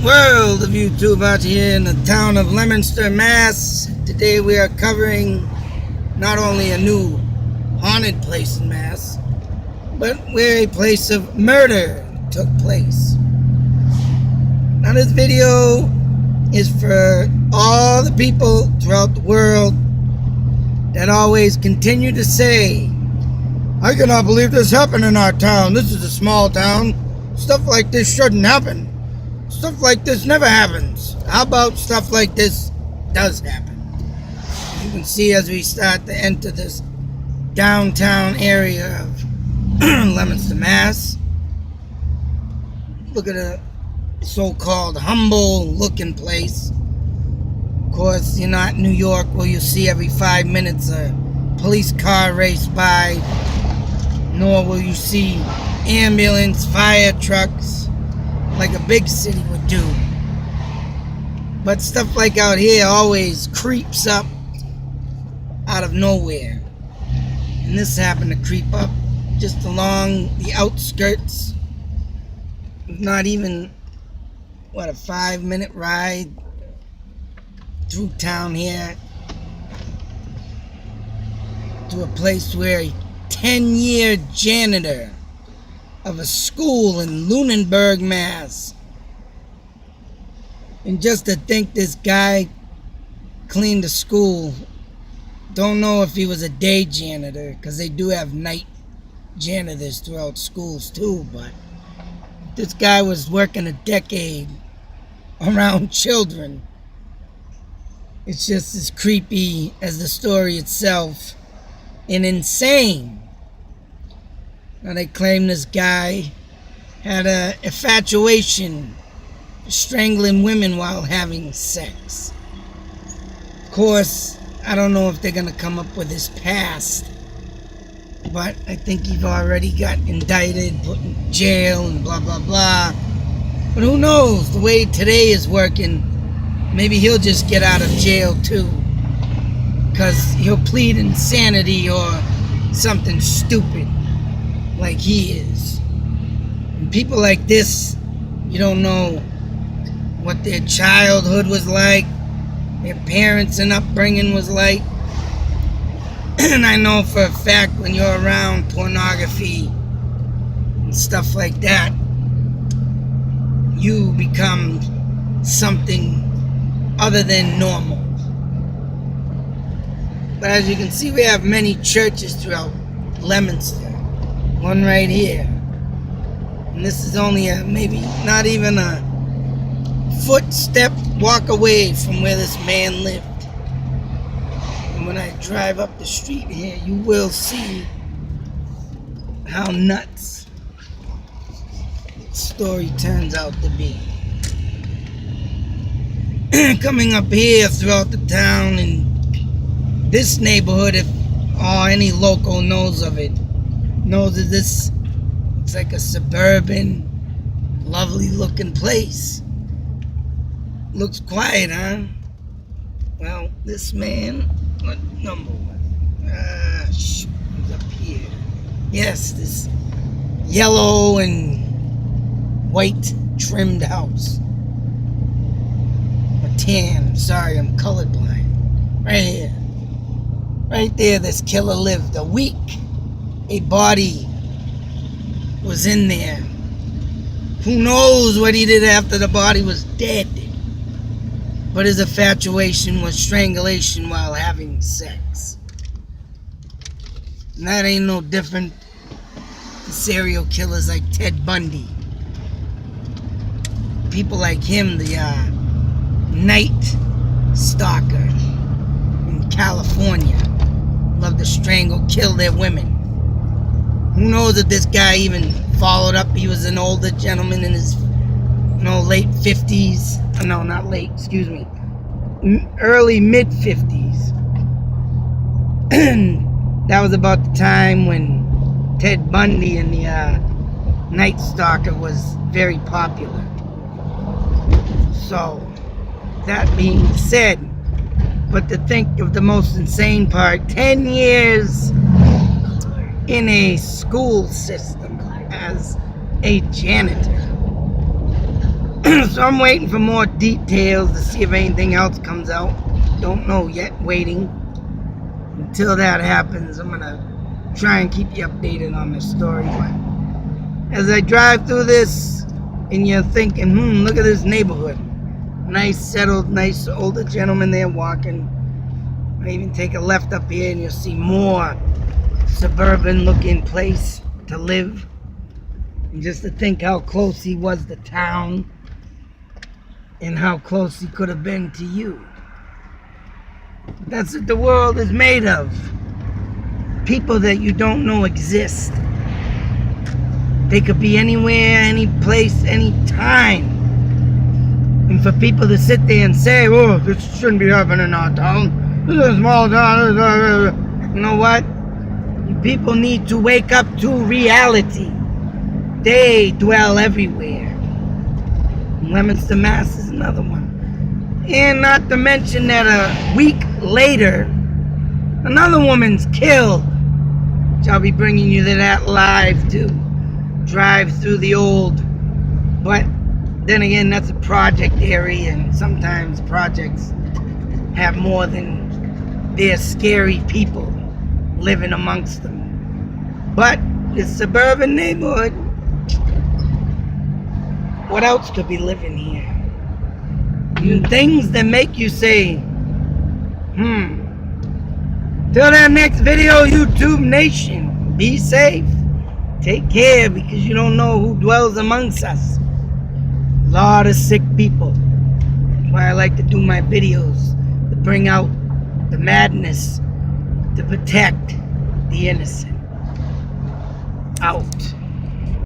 World of YouTube out here in the town of Leominster, Mass. Today we are covering not only a new haunted place in Mass, but where a place of murder took place. Now this video is for all the people throughout the world that always continue to say, I cannot believe this happened in our town. This is a small town. Stuff like this shouldn't happen. Stuff like this never happens. How about stuff like this does happen? You can see as we start to enter this downtown area of Leominster, Mass. Look at a so-called humble looking place. Of course, you're not in New York where you see every 5 minutes a police car race by, nor will you see ambulance, fire trucks like a big city would do. But stuff like out here always creeps up out of nowhere. And this happened to creep up just along the outskirts. Not even, a 5-minute ride through town here to a place where a 10-year janitor of a school in Lunenburg, Mass. And just to think this guy cleaned the school, don't know if he was a day janitor, because they do have night janitors throughout schools too, but this guy was working a decade around children. It's just as creepy as the story itself and insane. Now they claim this guy had an infatuation for strangling women while having sex. Of course, I don't know if they're going to come up with his past, but I think he's already got indicted, put in jail, and blah, blah, blah. But who knows? The way today is working, maybe he'll just get out of jail too, because he'll plead insanity or something stupid like he is. And people like this, you don't know what their childhood was like, their parents and upbringing was like. And I know for a fact when you're around pornography and stuff like that, you become something other than normal. But as you can see, we have many churches throughout Leominster. One right here. And this is only maybe not even a footstep walk away from where this man lived. And when I drive up the street here, you will see how nuts the story turns out to be. Coming up here throughout the town in this neighborhood, if any local knows of it, knows that this, it's like a suburban, lovely looking place. Looks quiet, huh? Well, this man, what number was it? He's up here. Yes, this yellow and white trimmed house. Or tan, sorry, I'm colorblind. Right here. Right there, this killer lived a week. A body was in there. Who knows what he did after the body was dead? But his infatuation was strangulation while having sex. And that ain't no different than serial killers like Ted Bundy. People like him, the night stalker in California, love to strangle, kill their women. Who knows if this guy even followed up? He was an older gentleman in his, late 50s. No, not late, excuse me. Early mid-50s. That was about the time when Ted Bundy and the Night Stalker was very popular. So, that being said, but to think of the most insane part, 10 years in a school system as a janitor. So I'm waiting for more details to see if anything else comes out. Don't know yet, waiting. Until that happens, I'm gonna try and keep you updated on this story. But as I drive through this, and you're thinking, look at this neighborhood. Nice, settled, nice older gentleman there walking. I even take a left up here and you'll see more suburban looking place to live. And just to think how close he was to town and how close he could have been to you. That's what the world is made of. People that you don't know exist. They could be anywhere, any place, any time. And for people to sit there and say, oh, this shouldn't be happening in our town. This is a small town. You know what? You people need to wake up to reality. They dwell everywhere. Leominster, Mass is another one. And not to mention that a week later, another woman's killed. Which I'll be bringing you to that live too. Drive through the old. But then again, that's a project area, and sometimes projects have more than their scary people living amongst them. But it's a suburban neighborhood. What else could be living here? Things that make you say, Till that next video, YouTube Nation, be safe. Take care, because you don't know who dwells amongst us. A lot of sick people. That's why I like to do my videos, to bring out the madness, to protect the innocent. Out.